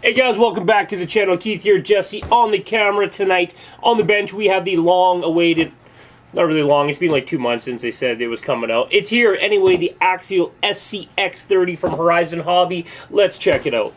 Hey guys, welcome back to the channel. Keith here, Jesse on the camera tonight. On the bench, we have the long-awaited, not really long, it's been like 2 months since they said it was coming out. It's here anyway, the Axail SCX30 from Horizon Hobby. Let's check it out.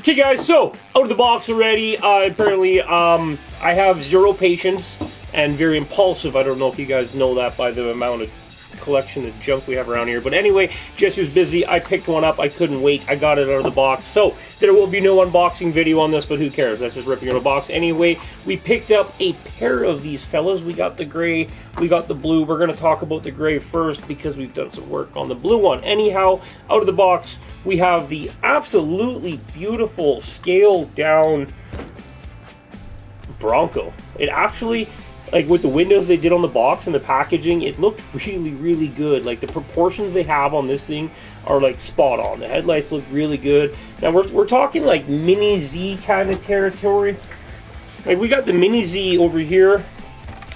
Okay guys, so out of the box already. Apparently I have zero patience and very impulsive. I don't know if you guys know that by the amount of collection of junk we have around here. But anyway, Jesse was busy. I picked one up. I couldn't wait. I got it out of the box. So there will be no unboxing video on this, but who cares? That's just ripping out a box. Anyway, we picked up a pair of these fellas. We got the gray, we got the blue. We're going to talk about the gray first because we've done some work on the blue one. Anyhow, out of the box, we have the absolutely beautiful scaled down Bronco. It actually, like with the windows they did on the box and the packaging, it looked really, really good. Like the proportions they have on this thing are like spot on. The headlights look really good. Now we're talking like Mini Z kind of territory. Like we got the Mini Z over here.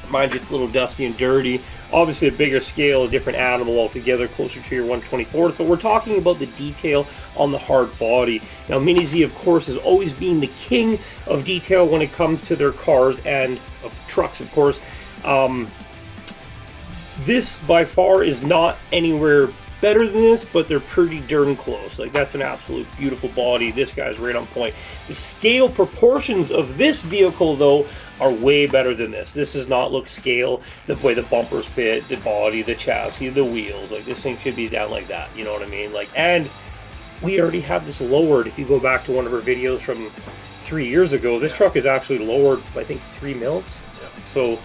Mind you, it's a little dusty and dirty. Obviously a bigger scale, a different animal altogether, closer to your 1/24th, but we're talking about the detail on the hard body. Now Mini Z, of course, has always been the king of detail when it comes to their cars and of trucks, of course. This by far is not anywhere better than this, but they're pretty darn close. Like that's an absolute beautiful body. This guy's right on point. The scale proportions of this vehicle though are way better than this. This does not look scale. The way the bumpers fit, the body, the chassis, the wheels, like this thing should be down like that, you know what I mean? Like, and we already have this lowered. If you go back to one of our videos from 3 years ago, this truck is actually lowered, I think 3 mils. So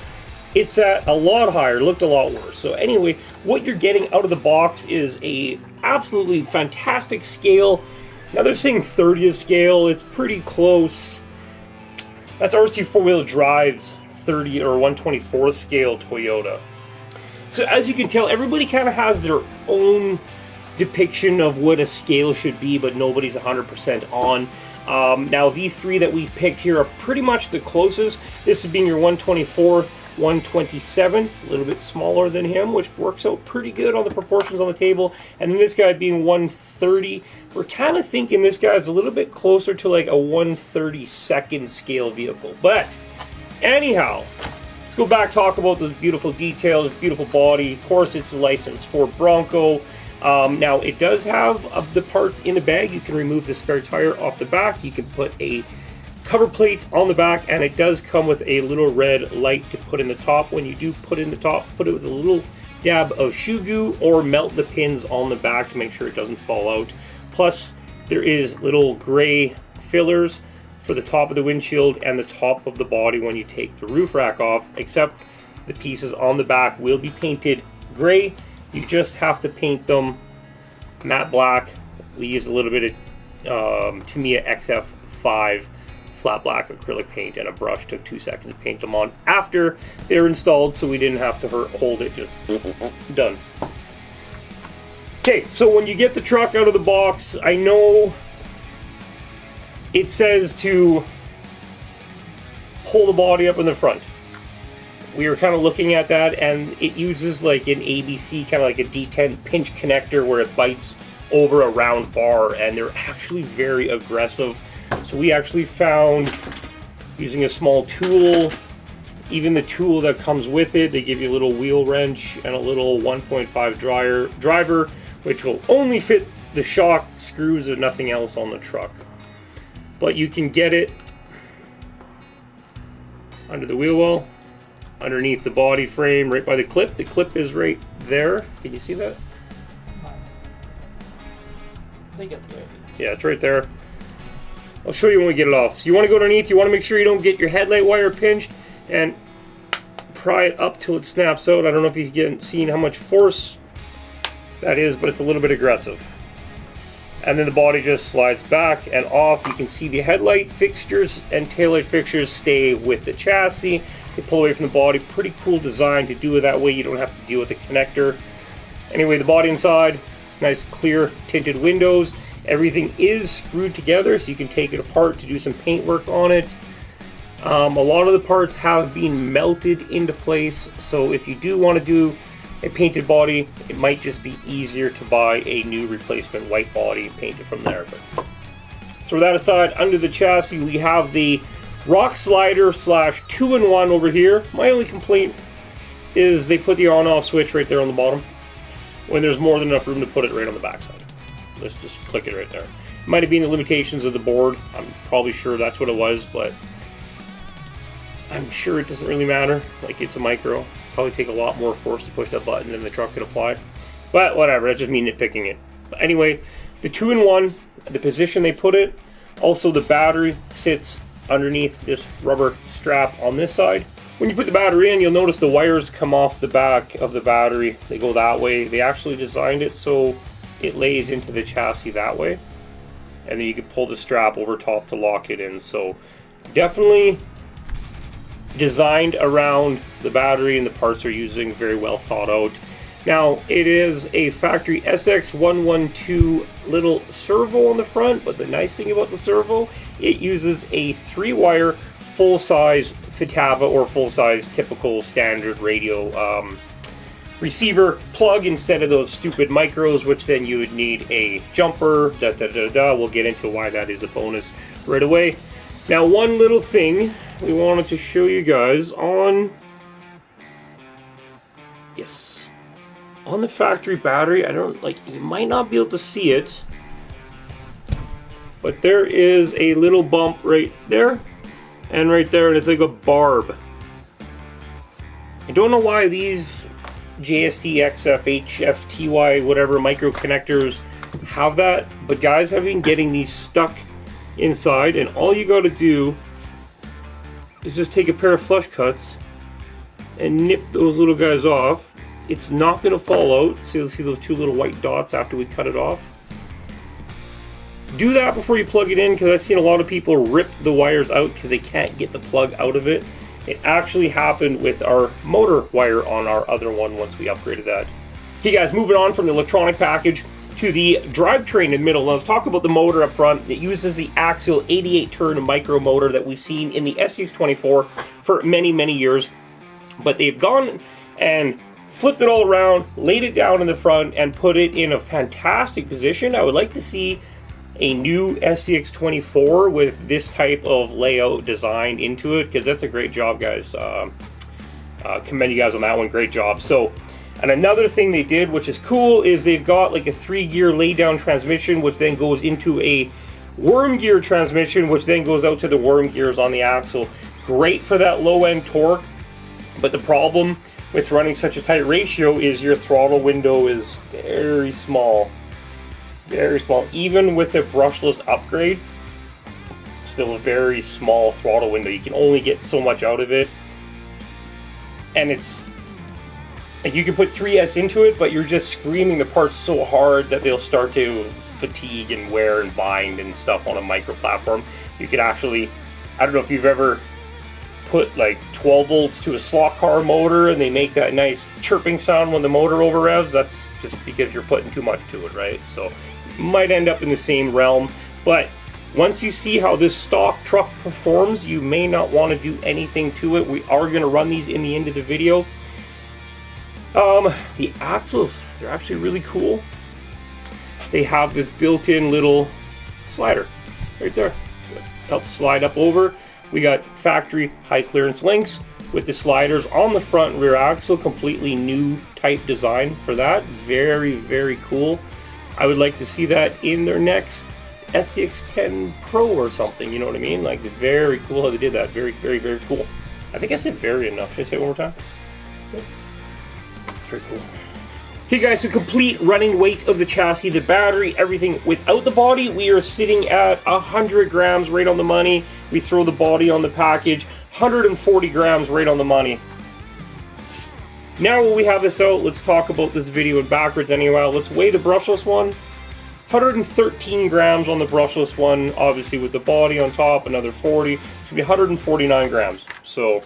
it's at a lot higher, looked a lot worse. So anyway, what you're getting out of the box is a absolutely fantastic scale. Now they're saying 30th scale, it's pretty close. That's RC 4-wheel drive's 30 or 1/24th scale Toyota. So as you can tell, everybody kind of has their own depiction of what a scale should be, but nobody's 100% on. Now these three that we've picked here are pretty much the closest. This is being your 1/24th, 1/27, a little bit smaller than him, which works out pretty good on the proportions on the table. And then this guy being 1/30. We're kind of thinking this guy's a little bit closer to like a 1/32nd scale vehicle. But anyhow, let's go back, talk about those beautiful details, beautiful body. Of course, it's licensed for Bronco. Now, it does have the parts in the bag. You can remove the spare tire off the back. You can put a cover plate on the back, and it does come with a little red light to put in the top. When you do put in the top, put it with a little dab of shoe goo or melt the pins on the back to make sure it doesn't fall out. Plus, there is little gray fillers for the top of the windshield and the top of the body when you take the roof rack off, except the pieces on the back will be painted gray. You just have to paint them matte black. We use a little bit of Tamiya XF5 flat black acrylic paint and a brush. Took 2 seconds to paint them on after they're installed, so we didn't have to hold it, just done. Okay, so when you get the truck out of the box, I know it says to pull the body up in the front. We were kind of looking at that, and it uses like an ABC, kind of like a D10 pinch connector where it bites over a round bar, and they're actually very aggressive. So we actually found, using a small tool, even the tool that comes with it, they give you a little wheel wrench and a little 1.5 driver, which will only fit the shock screws and nothing else on the truck. But you can get it under the wheel well, underneath the body frame, right by the clip. The clip is right there. Can you see that? They get the idea. Yeah, it's right there. I'll show you when we get it off. So you want to go underneath, you want to make sure you don't get your headlight wire pinched, and pry it up till it snaps out. I don't know if he's seeing how much force that is, but it's a little bit aggressive. And then the body just slides back and off. You can see the headlight fixtures and taillight fixtures stay with the chassis. They pull away from the body. Pretty cool design to do it that way. You don't have to deal with the connector. Anyway, the body inside, nice clear tinted windows. Everything is screwed together, so you can take it apart to do some paint work on it. A lot of the parts have been melted into place, so if you do want to do a painted body, it might just be easier to buy a new replacement white body and paint it from there. But throw that aside. Under the chassis, we have the rock slider slash 2-in-1 over here. My only complaint is they put the on-off switch right there on the bottom when there's more than enough room to put it right on the backside. Let's just click it right there. It might have been the limitations of the board. I'm probably sure that's what it was, but I'm sure it doesn't really matter. Like, it's a micro. Probably take a lot more force to push that button than the truck could apply. But whatever, that's just me nitpicking it. But anyway, the 2-in-1, the position they put it, also the battery sits underneath this rubber strap on this side. When you put the battery in, you'll notice the wires come off the back of the battery. They go that way. They actually designed it so it lays into the chassis that way. And then you can pull the strap over top to lock it in. So definitely designed around the battery, and the parts are using very well thought out. Now, it is a factory SCX112 little servo on the front, but the nice thing about the servo, it uses a 3-wire full-size Fitava or full-size typical standard radio receiver plug instead of those stupid micros, which then you would need a jumper. We'll get into why that is a bonus right away. Now, one little thing we wanted to show you guys on the factory battery. You might not be able to see it, but there is a little bump right there and right there, and it's like a barb. I don't know why these JST, XF, HFTY, whatever micro connectors have that, but guys have been getting these stuck inside, and all you got to do is just take a pair of flush cuts and nip those little guys off. It's not going to fall out, so you'll see those 2 little white dots after we cut it off. Do that before you plug it in, because I've seen a lot of people rip the wires out because they can't get the plug out of it. It actually happened with our motor wire on our other one once we upgraded that. Okay guys, moving on from the electronic package to the drivetrain in the middle. Now let's talk about the motor up front. It uses the Axail 88-turn micro motor that we've seen in the SCX24 for many, many years. But they've gone and flipped it all around, laid it down in the front, and put it in a fantastic position. I would like to see a new SCX24 with this type of layout designed into it, because that's a great job, guys. Commend you guys on that one. Great job. So, and another thing they did, which is cool, is they've got like a 3-gear lay-down transmission, which then goes into a worm gear transmission, which then goes out to the worm gears on the axle. Great for that low-end torque, but the problem with running such a tight ratio is your throttle window is very small. Very small. Even with a brushless upgrade, still a very small throttle window. You can only get so much out of it. And it's like you can put 3S into it, but you're just screaming the parts so hard that they'll start to fatigue and wear and bind and stuff on a micro platform. You could actually, I don't know if you've ever put like 12 volts to a slot car motor and they make that nice chirping sound when the motor over revs. That's just because you're putting too much to it, right? So might end up in the same realm, but once you see how this stock truck performs, you may not want to do anything to it. We are going to run these in the end of the video. The axles, they're actually really cool. They have this built-in little slider right there. Helps slide up over. We got factory high clearance links with the sliders on the front and rear axle. Completely new type design for that. Very, very cool. I would like to see that in their next SCX10 Pro or something, you know what I mean? Like, very cool how they did that. Very, very, very cool. I think I said very enough. Should I say it one more time? It's very cool. Okay guys, so complete running weight of the chassis, the battery, everything without the body, we are sitting at 100 grams right on the money. We throw the body on the package, 140 grams right on the money. Now when we have this out, let's talk about this video in backwards anyway. Let's weigh the brushless one. 113 grams on the brushless one, obviously with the body on top, another 40. It should be 149 grams. So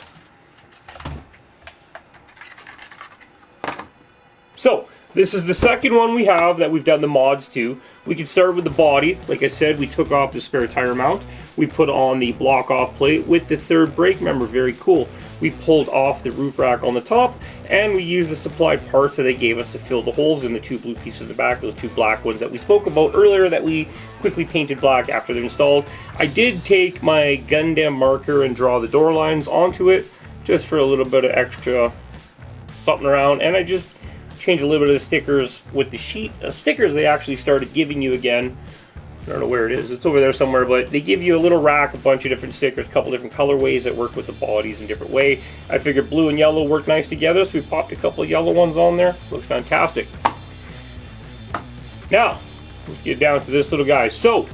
So, this is the second one we have that we've done the mods to. We can start with the body. Like I said, we took off the spare tire mount. We put on the block-off plate with the third brake member. Very cool. We pulled off the roof rack on the top, and we used the supplied parts that they gave us to fill the holes in the two blue pieces in the back, those two black ones that we spoke about earlier that we quickly painted black after they're installed. I did take my Gundam marker and draw the door lines onto it, just for a little bit of extra something around, and I just changed a little bit of the stickers with the sheet of stickers they actually started giving you again. I don't know where it is, it's over there somewhere, but they give you a little rack, a bunch of different stickers, a couple different colorways that work with the bodies in a different way. I figured blue and yellow work nice together, so we popped a couple of yellow ones on there. Looks fantastic. Now, let's get down to this little guy. So,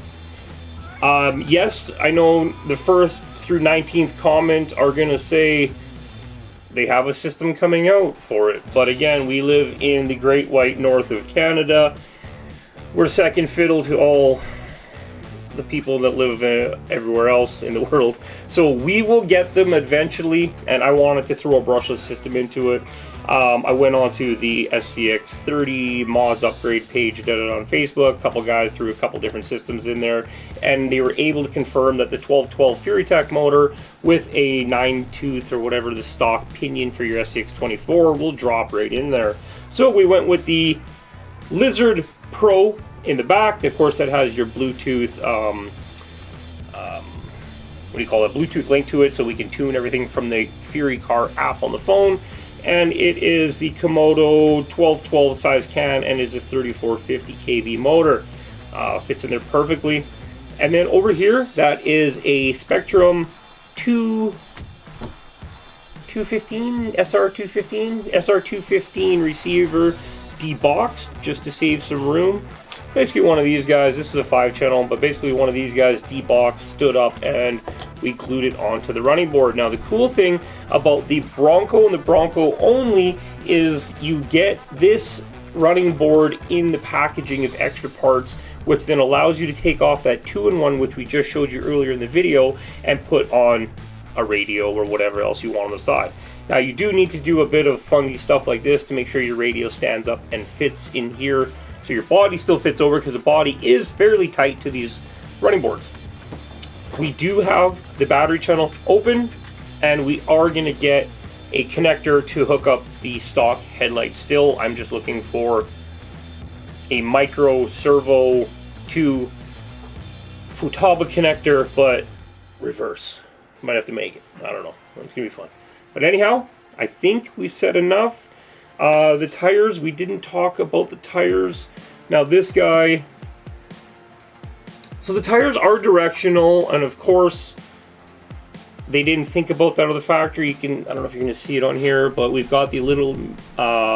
yes, I know the first through 19th comment are going to say they have a system coming out for it. But again, we live in the great white north of Canada. We're second fiddle to all the people that live everywhere else in the world. So we will get them eventually, and I wanted to throw a brushless system into it. I went on to the SCX30 mods upgrade page, did it on Facebook. A couple guys threw a couple different systems in there, and they were able to confirm that the 1212 FuryTek motor with a 9-tooth or whatever the stock pinion for your SCX24 will drop right in there. So we went with the Lizard Pro in the back. Of course, that has your Bluetooth, what do you call it? Bluetooth link to it, so we can tune everything from the Fury Car app on the phone. And it is the Komodo 1212 size can and is a 3450 kV motor. Fits in there perfectly. And then over here, that is a Spectrum 215 SR215 receiver deboxed just to save some room. Basically one of these guys, this is a 5-channel, but basically one of these guys deboxed, stood up, and we glued it onto the running board. Now the cool thing about the Bronco and the Bronco only is you get this running board in the packaging of extra parts, which then allows you to take off that 2-in-1, which we just showed you earlier in the video, and put on a radio or whatever else you want on the side. Now you do need to do a bit of funky stuff like this to make sure your radio stands up and fits in here, so your body still fits over, because the body is fairly tight to these running boards. We do have the battery channel open, and we are going to get a connector to hook up the stock headlight still. I'm just looking for a micro servo to Futaba connector, but reverse. Might have to make it. I don't know. It's going to be fun. But anyhow, I think we've said enough. The tires, we didn't talk about the tires. Now this guy, so the tires are directional, and of course they didn't think about that on the factory. You can, I don't know if you're going to see it on here, but we've got the little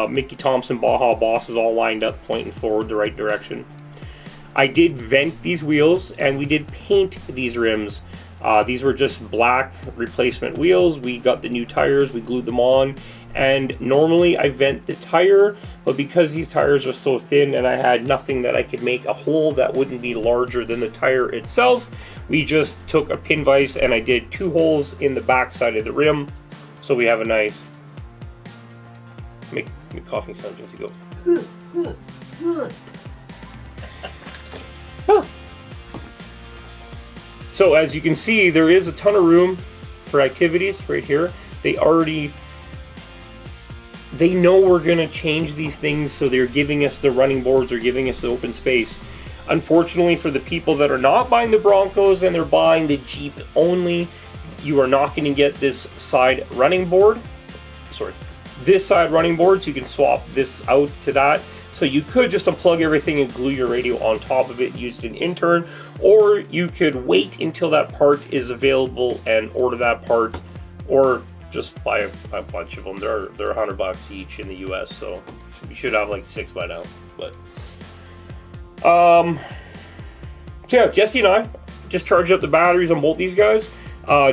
Mickey Thompson Baja bosses all lined up pointing forward the right direction. I did vent these wheels, and we did paint these rims. These were just black replacement wheels. We got the new tires, we glued them on, and normally I vent the tire, but because these tires are so thin and I had nothing that I could make a hole that wouldn't be larger than the tire itself, we just took a pin vise and I did 2 holes in the back side of the rim, so we have a nice, make coughing sound, Jesse, go. Huh. So as you can see, there is a ton of room for activities right here. They know we're going to change these things, so they're giving us the running boards, or giving us the open space. Unfortunately, for the people that are not buying the Broncos and they're buying the Jeep only, you are not going to get this side running board. Sorry, this side running board, so you can swap this out to that. So you could just unplug everything and glue your radio on top of it, use it in intern, or you could wait until that part is available and order that part, or just buy a bunch of them. They're $100 each in the US, so you should have like 6 by now. But so yeah, Jesse and I just charged up the batteries on both these guys.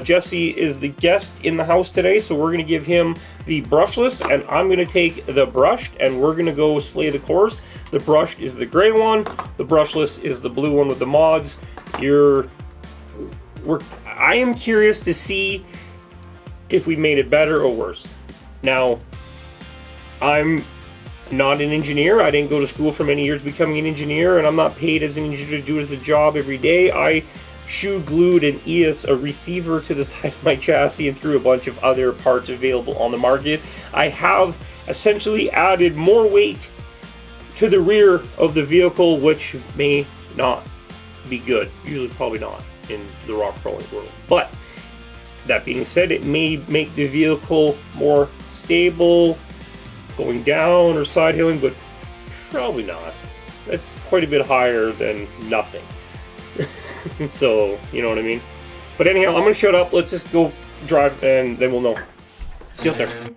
Jesse is the guest in the house today, so we're going to give him the brushless, and I'm going to take the brushed, and we're going to go slay the course. The brushed is the gray one, the brushless is the blue one with the mods. I am curious to see if we made it better or worse. Now, I'm not an engineer. I didn't go to school for many years becoming an engineer, and I'm not paid as an engineer to do it as a job every day. I shoe glued an ES, a receiver, to the side of my chassis and threw a bunch of other parts available on the market. I have essentially added more weight to the rear of the vehicle, which may not be good. Usually probably not in the rock crawling world. But that being said, it may make the vehicle more stable going down or side hilling, but probably not. That's quite a bit higher than nothing. So, you know what I mean? But anyhow, I'm going to shut up. Let's just go drive and then we'll know. See you out there.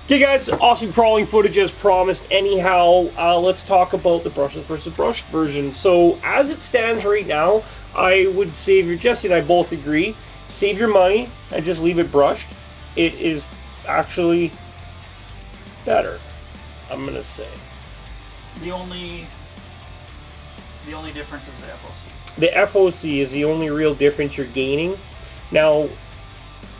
Okay guys, awesome crawling footage as promised. Anyhow, let's talk about the brushless versus brushed version. So as it stands right now, I would save your, Jesse and I both agree, save your money and just leave it brushed. It is actually better, I'm gonna say. The only difference is the FOC. The FOC is the only real difference you're gaining. Now,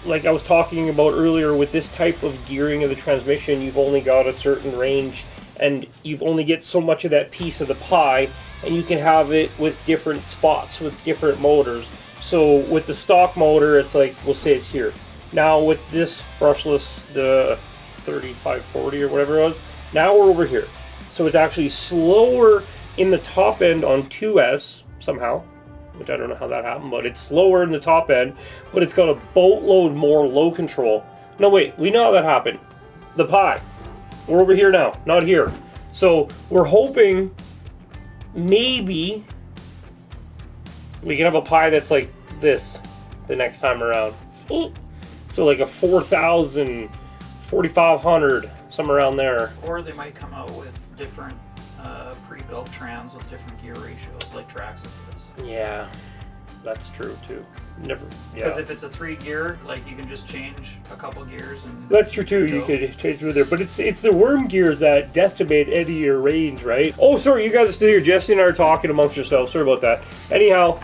like I was talking about earlier, with this type of gearing of the transmission, you've only got a certain range and you've only get so much of that piece of the pie, and you can have it with different spots with different motors. So with the stock motor, it's like, we'll say it's here. Now with this brushless, the 3540 or whatever it was, now we're over here. So it's actually slower in the top end on 2S somehow, which I don't know how that happened, but it's slower in the top end, but it's got a boatload more low control. No, wait, we know how that happened. The pie. We're over here now, not here. So we're hoping maybe we can have a pie that's like this the next time around. So like a 4,000, 4,500, somewhere around there. Or they might come out with different pre-built trans with different gear ratios, like Traxxas does. Yeah, that's true too. Never. Because Yeah. if it's a 3-gear, like you can just change a couple gears and. That's true too. You could change with there, but it's the worm gears that decimate any of your range, right? Oh, sorry, you guys are still here. Jesse and I are talking amongst yourselves. Sorry about that. Anyhow,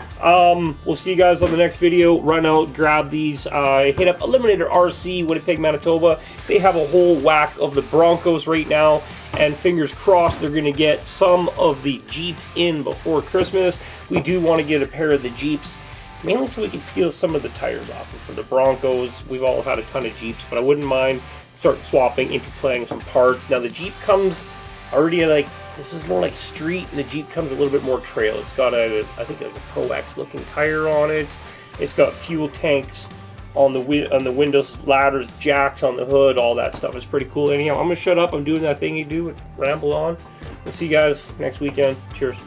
we'll see you guys on the next video. Run out, grab these. Hit up Eliminator RC, Winnipeg, Manitoba. They have a whole whack of the Broncos right now, and fingers crossed they're going to get some of the Jeeps in before Christmas. We do want to get a pair of the Jeeps, mainly so we can steal some of the tires off. And for the Broncos, we've all had a ton of Jeeps, but I wouldn't mind start swapping, interplaying some parts. Now the Jeep comes already like, this is more like street, and the Jeep comes a little bit more trail. It's got a, I think like a Pro X looking tire on it. It's got fuel tanks on the windows, ladders, jacks on the hood, all that stuff. It's pretty cool. Anyhow, I'm gonna shut up. I'm doing that thing you do, ramble on. We'll see you guys next weekend. Cheers.